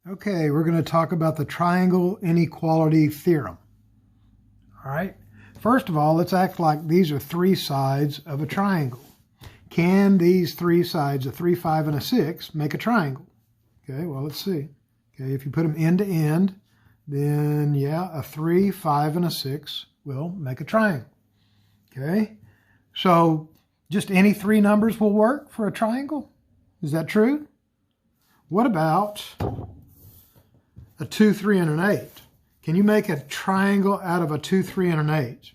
Okay, we're going to talk about the triangle inequality theorem. All right. First of all, let's act like these are three sides of a triangle. Can these three sides, a 3, 5, and a 6, make a triangle? Okay, well, let's see. Okay, if you put them end to end, then yeah, a 3, 5, and a 6 will make a triangle. Okay, so just any three numbers will work for a triangle? Is that true? What about a 2, 3, and an 8? Can you make a triangle out of a 2, 3, and an 8?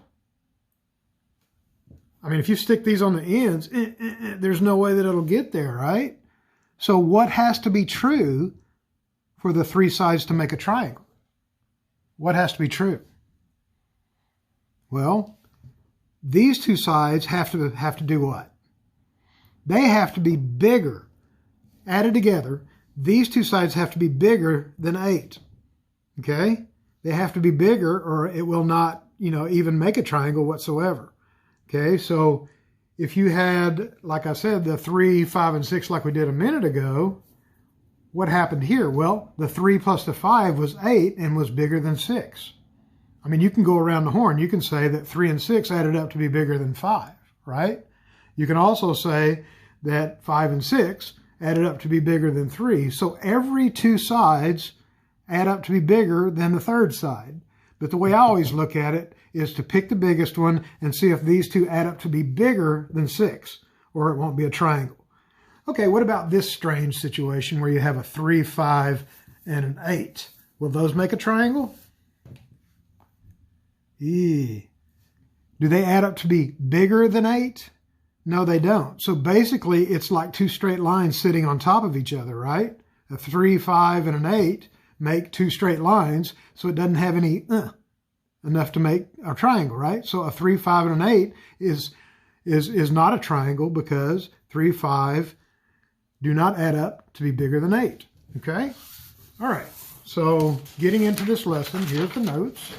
I mean, if you stick these on the ends, there's no way that it'll get there, right? So what has to be true for the three sides to make a triangle? What has to be true? Well, these two sides have to do what? They have to be bigger. Added together, these two sides have to be bigger than 8. Okay? They have to be bigger or it will not, even make a triangle whatsoever. Okay, so if you had, like I said, the 3, 5, and 6 like we did a minute ago, what happened here? Well, the 3 plus the 5 was 8 and was bigger than 6. I mean, you can go around the horn. You can say that 3 and 6 added up to be bigger than 5, right? You can also say that 5 and 6 added up to be bigger than 3. So every two sides add up to be bigger than the third side. But the way I always look at it is to pick the biggest one and see if these two add up to be bigger than 6, or it won't be a triangle. Okay, what about this strange situation where you have a 3, 5, and an 8? Will those make a triangle? Do they add up to be bigger than 8? No, they don't. So basically, it's like two straight lines sitting on top of each other, right? A 3, 5, and an 8 make two straight lines, so it doesn't have any enough to make a triangle, right? So a 3, 5, and an 8 is not a triangle because 3, 5 do not add up to be bigger than 8, okay? All right, so getting into this lesson, here's the notes,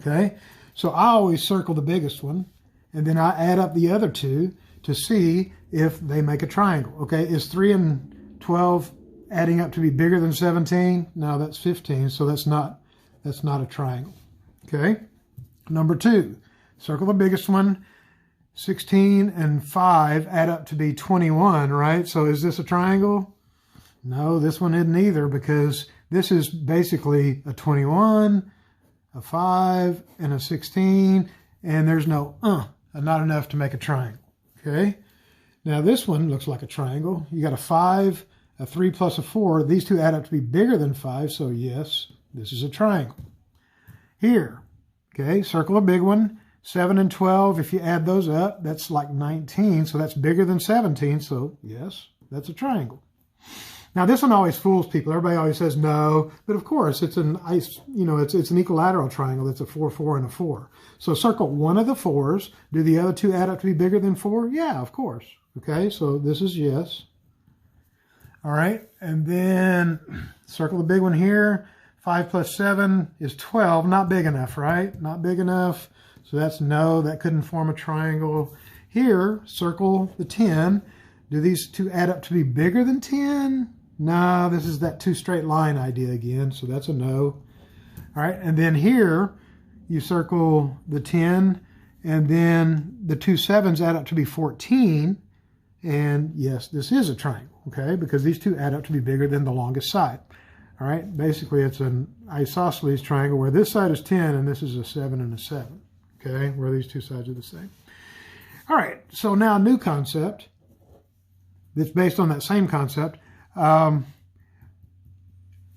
okay? So I always circle the biggest one, and then I add up the other two to see if they make a triangle, okay? Is 3 and 12 adding up to be bigger than 17? No, that's 15, so that's not a triangle. Okay. Number 2, circle the biggest one. 16 and 5 add up to be 21, right? So is this a triangle? No, this one isn't either because this is basically a 21, a 5, and a 16, and there's no not enough to make a triangle. Okay. Now this one looks like a triangle. You got a 5, a 3 plus a 4. These two add up to be bigger than 5, so yes, this is a triangle. Here, okay, circle a big one. 7 and 12, if you add those up, that's like 19, so that's bigger than 17, so yes, that's a triangle. Now this one always fools people. Everybody always says no, but of course it's it's an equilateral triangle. That's a 4, 4, and a 4. So circle one of the 4s. Do the other two add up to be bigger than 4? Yeah, of course. Okay, so this is yes. All right, and then circle the big one here. 5 plus 7 is 12. Not big enough, right? Not big enough. So that's no, that couldn't form a triangle. Here, circle the 10. Do these two add up to be bigger than 10? No, this is that two straight line idea again, so that's a no. All right, and then here, you circle the 10, and then the two 7s add up to be 14. And yes, this is a triangle, okay? Because these two add up to be bigger than the longest side. All right, basically it's an isosceles triangle where this side is 10 and this is a 7 and a 7, okay? Where these two sides are the same. All right, so now a new concept that's based on that same concept.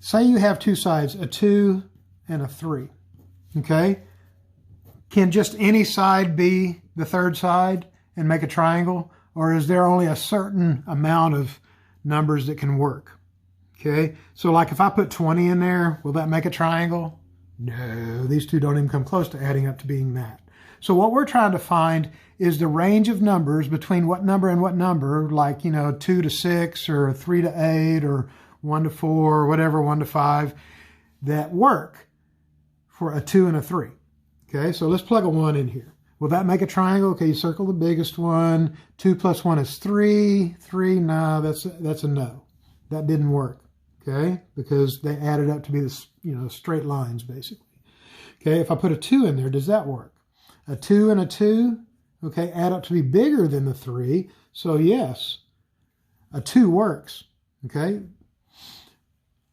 Say you have two sides, a 2 and a 3, okay? Can just any side be the third side and make a triangle? Or is there only a certain amount of numbers that can work? Okay, so like if I put 20 in there, will that make a triangle? No, these two don't even come close to adding up to being that. So what we're trying to find is the range of numbers between what number and what number, like, 2 to 6 or 3 to 8 or 1 to 4 or whatever, 1 to 5, that work for a 2 and a 3. Okay, so let's plug a 1 in here. Will that make a triangle? Okay, you circle the biggest one. 2 plus 1 is 3. 3, no, that's a no. That didn't work. okay, because they added up to be the, straight lines, basically. Okay, if I put a 2 in there, does that work? A 2 and a 2, okay, add up to be bigger than the 3, so yes, a 2 works, okay?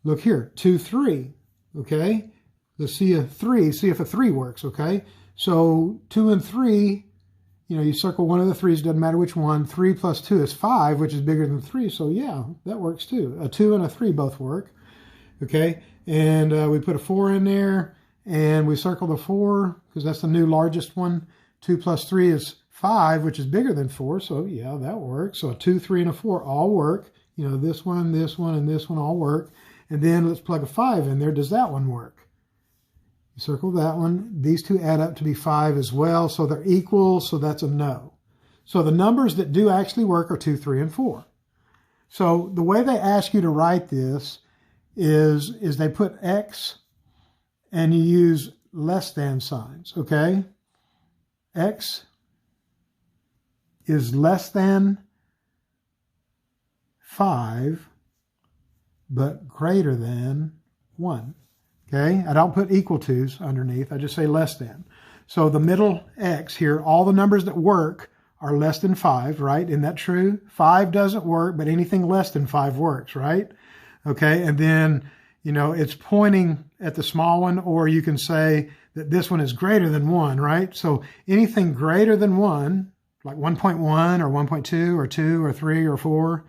Look here, 2, 3, okay? Let's see a 3, see if a 3 works, okay? So 2 and 3, you circle one of the 3's, doesn't matter which one. 3 plus 2 is 5, which is bigger than 3, so yeah, that works too. A 2 and a 3 both work, okay? And we put a 4 in there, and we circle the 4, because that's the new largest one. 2 plus 3 is 5, which is bigger than 4, so yeah, that works. So a 2, 3, and a 4 all work. This one, and this one all work. And then let's plug a 5 in there. Does that one work? You circle that one. These two add up to be 5 as well, so they're equal, so that's a no. So the numbers that do actually work are 2, 3, and 4. So the way they ask you to write this is they put X and you use less than signs, okay? X is less than 5, but greater than 1. Okay, I don't put equal to's underneath. I just say less than. So the middle X here, all the numbers that work are less than 5, right? Isn't that true? 5 doesn't work, but anything less than 5 works, right? Okay, and then, it's pointing at the small one, or you can say that this one is greater than 1, right? So anything greater than 1, like 1.1 or 1.2 or 2 or 3 or 4,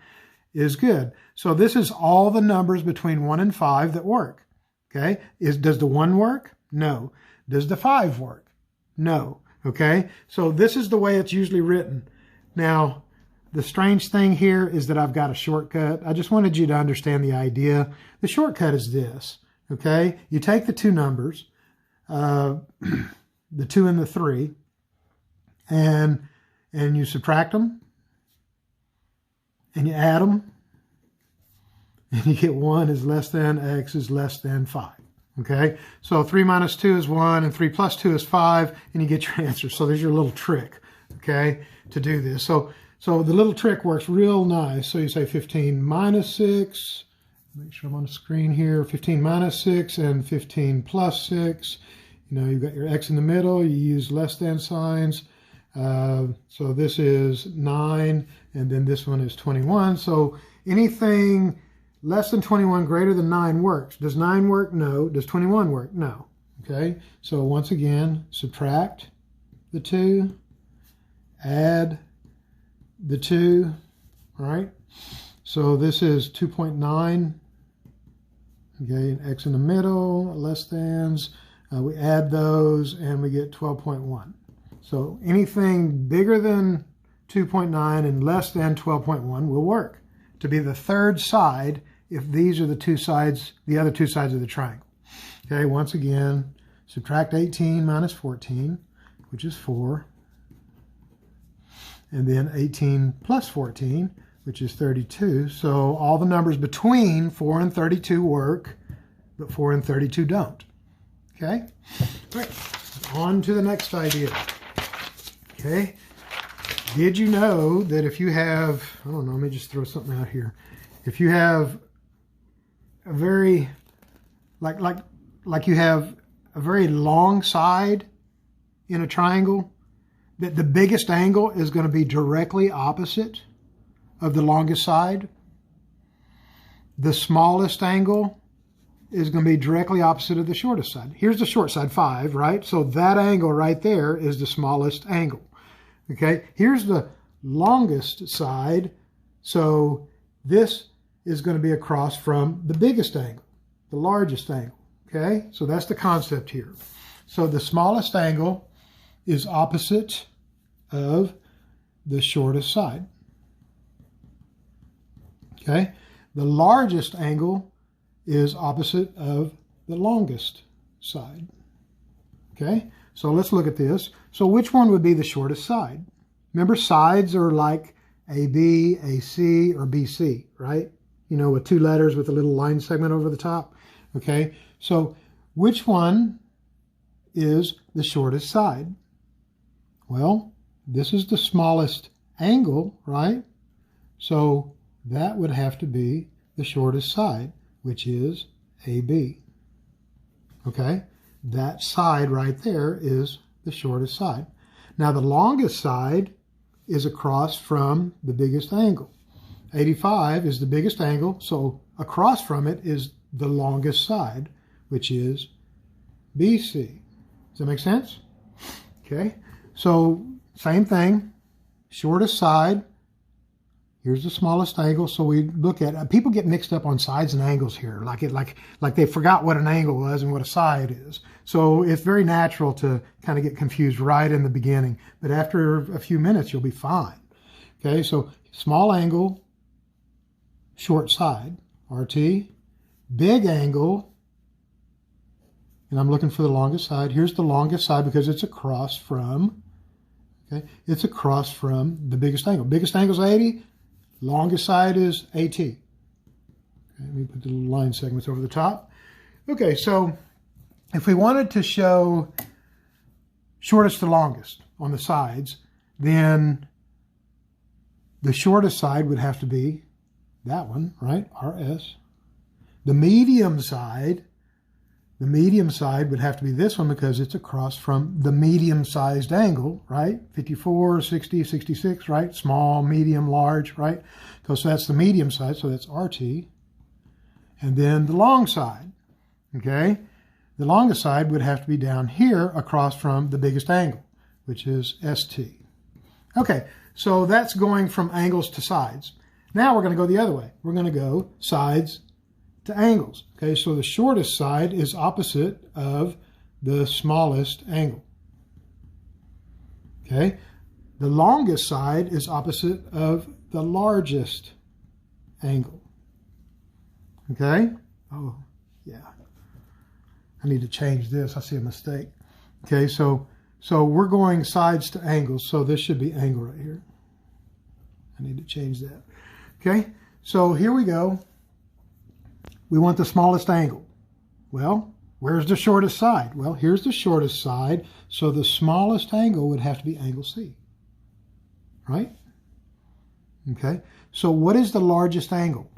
is good. So this is all the numbers between 1 and 5 that work. Okay, does the 1 work? No. Does the 5 work? No. Okay, so this is the way it's usually written. Now, the strange thing here is that I've got a shortcut. I just wanted you to understand the idea. The shortcut is this. Okay, you take the two numbers, the 2 and the 3, and you subtract them, and you add them, and you get 1 is less than, X is less than 5. Okay, so 3 minus 2 is 1, and 3 plus 2 is 5, and you get your answer. So there's your little trick, okay, to do this. So the little trick works real nice. So you say 15 minus 6, make sure I'm on the screen here, 15 minus 6 and 15 plus 6. You've got your X in the middle, you use less than signs. So this is 9, and then this one is 21. So anything less than 21, greater than 9 works. Does 9 work? No. Does 21 work? No. Okay, so once again, subtract the 2, add the 2, all right? So this is 2.9, okay, X in the middle, less thans. We add those, and we get 12.1. So anything bigger than 2.9 and less than 12.1 will work to be the third side if these are the two sides, the other two sides of the triangle. Okay, once again, subtract 18 minus 14, which is 4. And then 18 plus 14, which is 32. So all the numbers between 4 and 32 work, but 4 and 32 don't. Okay? All right, on to the next idea. Okay? Did you know that if you have, I don't know, let me just throw something out here. If you have a very, like you have a very long side in a triangle, that the biggest angle is going to be directly opposite of the longest side. The smallest angle is going to be directly opposite of the shortest side. Here's the short side, 5, right? So that angle right there is the smallest angle. Okay, here's the longest side. So this is going to be across from the biggest angle, the largest angle. Okay, so that's the concept here. So the smallest angle is opposite of the shortest side. Okay, the largest angle is opposite of the longest side. Okay, so let's look at this. So which one would be the shortest side? Remember, sides are like AB, AC, or BC, right? With 2 letters with a little line segment over the top. Okay, so which one is the shortest side? Well, this is the smallest angle, right? So that would have to be the shortest side, which is AB. Okay? That side right there is the shortest side. Now the longest side is across from the biggest angle. 85 is the biggest angle, so across from it is the longest side, which is BC. Does that make sense? Okay, so same thing, shortest side, here's the smallest angle. So we look at, people get mixed up on sides and angles here, like they forgot what an angle was and what a side is. So it's very natural to kind of get confused right in the beginning, but after a few minutes, you'll be fine. Okay, so small angle, short side, RT, big angle, and I'm looking for the longest side. Here's the longest side because it's across from, okay, it's across from the biggest angle. Biggest angle is 80, longest side is AT. Okay, let me put the little line segments over the top. Okay, so if we wanted to show shortest to longest on the sides, then the shortest side would have to be that one, right? RS. The medium side would have to be this one because it's across from the medium-sized angle, right? 54, 60, 66, right? Small, medium, large, right? So that's the medium side, so that's RT. And then the long side, okay? The longest side would have to be down here across from the biggest angle, which is ST. Okay, so that's going from angles to sides. Now we're going to go the other way. We're going to go sides to angles. Okay, so the shortest side is opposite of the smallest angle. Okay, the longest side is opposite of the largest angle. Okay, oh yeah, I need to change this. I see a mistake. Okay, so we're going sides to angles, so this should be angle right here. I need to change that. Okay, so here we go. We want the smallest angle. Well, where's the shortest side? Well, here's the shortest side, so the smallest angle would have to be angle C, right? Okay, so what is the largest angle?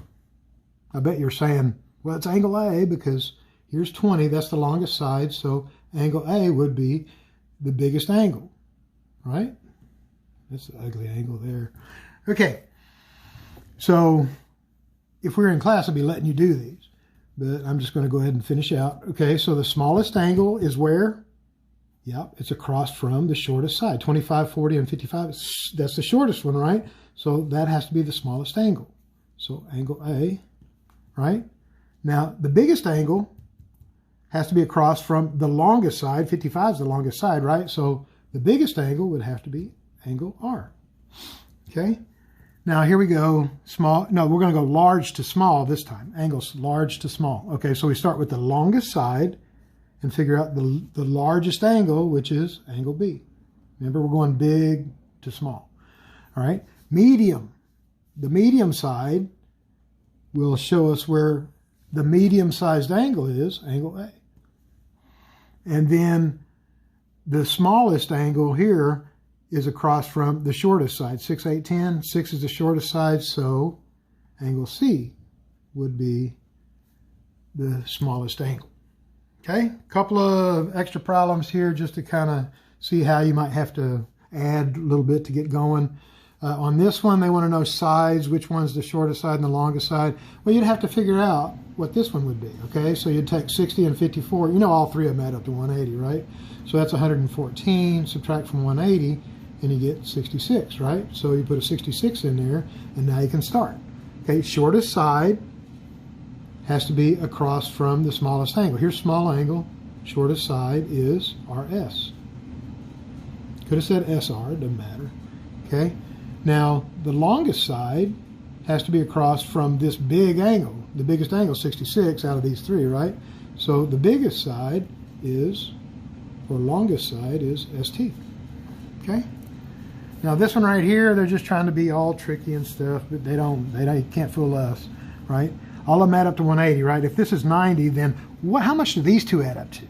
I bet you're saying, well, it's angle A because here's 20, that's the longest side, so angle A would be the biggest angle, right? That's the ugly angle there. Okay, so if we were in class, I'd be letting you do these, but I'm just going to go ahead and finish out. Okay, so the smallest angle is where? Yep, it's across from the shortest side. 25, 40, and 55, that's the shortest one, right? So that has to be the smallest angle. So angle A, right? Now, the biggest angle has to be across from the longest side. 55 is the longest side, right? So the biggest angle would have to be angle R. Okay? Now, here we go. Small. No, we're going to go large to small this time. Angles large to small. Okay, so we start with the longest side and figure out the largest angle, which is angle B. Remember, we're going big to small. All right? Medium. The medium side will show us where the medium-sized angle is, angle A. And then the smallest angle here is across from the shortest side, 6, 8, 10. 6 is the shortest side, so angle C would be the smallest angle. Okay, a couple of extra problems here just to kind of see how you might have to add a little bit to get going. On this one, they want to know sides, which one's the shortest side and the longest side. Well, you'd have to figure out what this one would be, okay? So you'd take 60 and 54. You know all three of them add up to 180, right? So that's 114, subtract from 180, and you get 66, right? So you put a 66 in there, and now you can start. Okay, shortest side has to be across from the smallest angle. Here's small angle. Shortest side is RS. Could have said SR, it doesn't matter. Okay? Now, the longest side has to be across from this big angle. The biggest angle is 66 out of these three, right? So the biggest side is, or longest side is ST. Okay? Now this one right here, they're just trying to be all tricky and stuff, but they can't fool us, right? All of them add up to 180, right? If this is 90, then how much do these two add up to?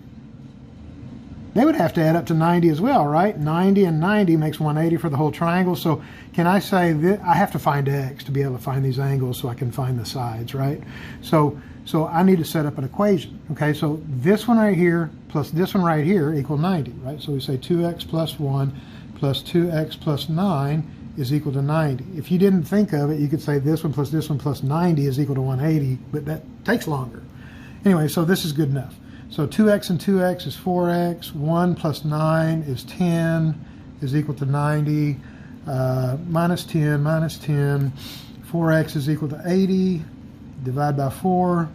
They would have to add up to 90 as well, right? 90 and 90 makes 180 for the whole triangle. So can I say that I have to find X to be able to find these angles so I can find the sides, right? So So I need to set up an equation. Okay, so this one right here plus this one right here equal 90, right? So we say 2x plus 1 plus 2x plus 9 is equal to 90. If you didn't think of it, you could say this one plus 90 is equal to 180, but that takes longer. Anyway, so this is good enough. So 2x and 2x is 4x, 1 plus 9 is 10, is equal to 90, minus 10, 4x is equal to 80, divide by 4,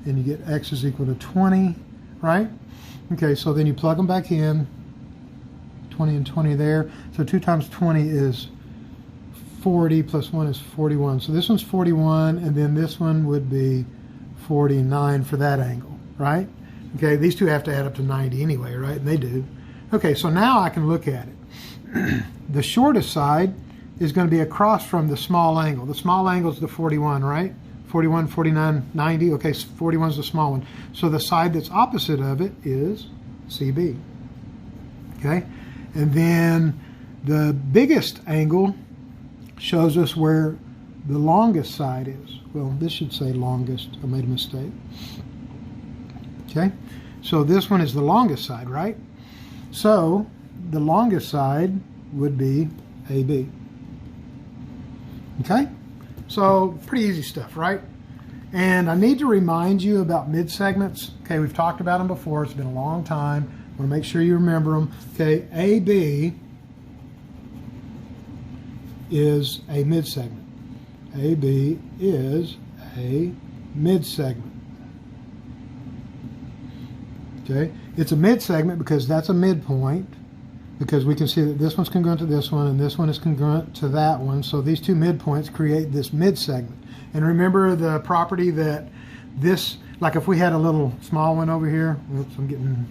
and you get x is equal to 20, right? Okay, so then you plug them back in, 20 and 20 there. So 2 times 20 is 40, plus 1 is 41. So this one's 41, and then this one would be 49 for that angle, right? Okay, these two have to add up to 90 anyway, right? And they do. Okay, so now I can look at it. The shortest side is going to be across from the small angle. The small angle is the 41, right? 41, 49, 90. Okay, 41 is the small one. So the side that's opposite of it is CB. Okay, and then the biggest angle shows us where the longest side is. Well, this should say longest. I made a mistake. Okay, so this one is the longest side, right? So the longest side would be AB. Okay, so pretty easy stuff, right? And I need to remind you about mid-segments. Okay, we've talked about them before. It's been a long time. I want to make sure you remember them. Okay, AB is a mid-segment. AB is a mid-segment. Okay, it's a mid-segment because that's a midpoint, because we can see that this one's congruent to this one and this one is congruent to that one. So these two midpoints create this mid-segment. And remember the property that this, like if we had a little small one over here, oops, I'm getting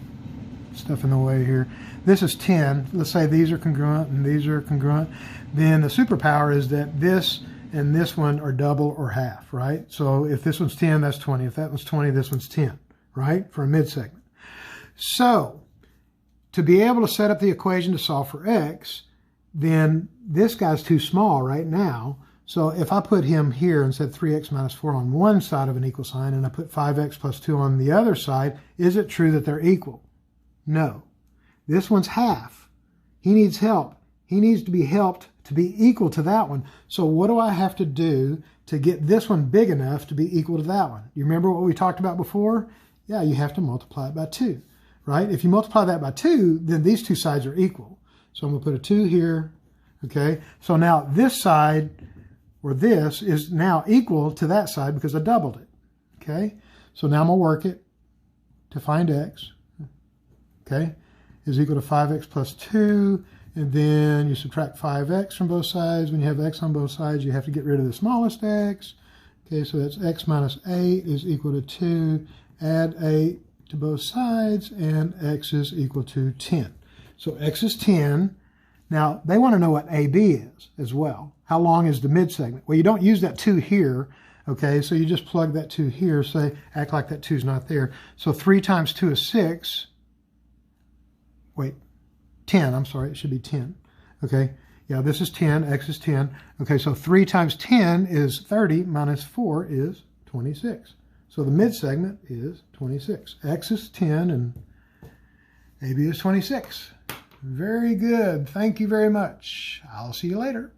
stuff in the way here. This is 10. Let's say these are congruent and these are congruent. Then the superpower is that this and this one are double or half, right? So if this one's 10, that's 20. If that one's 20, this one's 10, right? For a mid-segment. So to be able to set up the equation to solve for x, then this guy's too small right now. So if I put him here and said 3x minus 4 on one side of an equal sign, and I put 5x plus 2 on the other side, is it true that they're equal? No. This one's half. He needs help. He needs to be helped to be equal to that one. So what do I have to do to get this one big enough to be equal to that one? You remember what we talked about before? Yeah, you have to multiply it by 2, right? If you multiply that by 2, then these two sides are equal. So I'm going to put a 2 here, okay? So now this side, or this, is now equal to that side because I doubled it, okay? So now I'm going to work it to find x, okay, is equal to 5x plus 2, and then you subtract 5x from both sides. When you have x on both sides, you have to get rid of the smallest x. Okay, so that's x minus 8 is equal to 2. Add 8 to both sides, and x is equal to 10. So x is 10. Now, they want to know what AB is as well. How long is the mid-segment? Well, you don't use that 2 here, okay? So you just plug that 2 here, say, act like that 2 is not there. So 3 times 2 is 6. Wait, 10, I'm sorry, it should be 10, okay? Yeah, this is 10, x is 10. Okay, so 3 times 10 is 30, minus 4 is 26. So the mid-segment is 26. X is 10 and AB is 26. Very good. Thank you very much. I'll see you later.